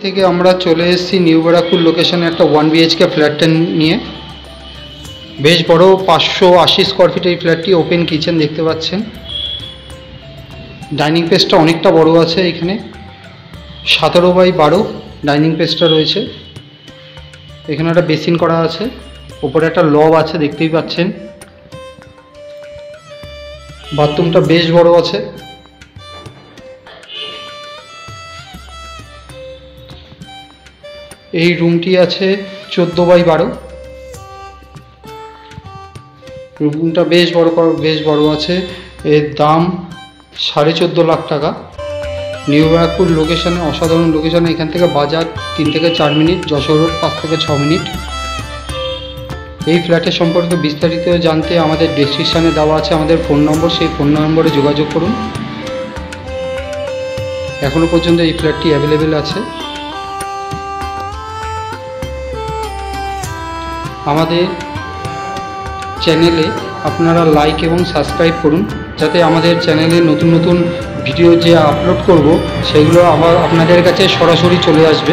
থেকে আমরা চলে এসেছি নিউ ব্যারাকপুর লোকেশনে একটা 1 BHK ফ্ল্যাটটা নিয়ে। বেশ বড় 580 স্কোয়ার ফিট এই ফ্ল্যাটটি। ওপেন কিচেন দেখতে পাচ্ছেন। ডাইনিং স্পেসটা অনেকটা বড় আছে। এখানে 17x12 ডাইনিং স্পেসটা রয়েছে। এখানে একটা বেসিন করা আছে, উপরে একটা লব আছে দেখতেই পাচ্ছেন। বাথরুমটা বেশ বড় আছে। এই রুমটি আছে 14x12। রুমটা বেশ বড় আছে। এর দাম 14.5 লাখ টাকা। নিউ ব্যারাকপুর লোকেশনে, অসাধারণ লোকেশনে। এখান থেকে বাজার 3 থেকে 4 মিনিট, যশোর রোড 5 থেকে 6 মিনিট। এই ফ্ল্যাটের সম্পর্কে বিস্তারিত জানতে আমাদের ডেসক্রিপশানে দেওয়া আছে আমাদের ফোন নম্বর, সেই ফোন নম্বরে যোগাযোগ করুন। এখনও পর্যন্ত এই ফ্ল্যাটটি অ্যাভেলেবেল আছে। আমাদের চ্যানেলে আপনারা লাইক এবং সাবস্ক্রাইব করুন, যাতে আমাদের চ্যানেলে নতুন নতুন ভিডিও যে আপলোড করব সেগুলো আপনাদের কাছে সরাসরি চলে আসবে।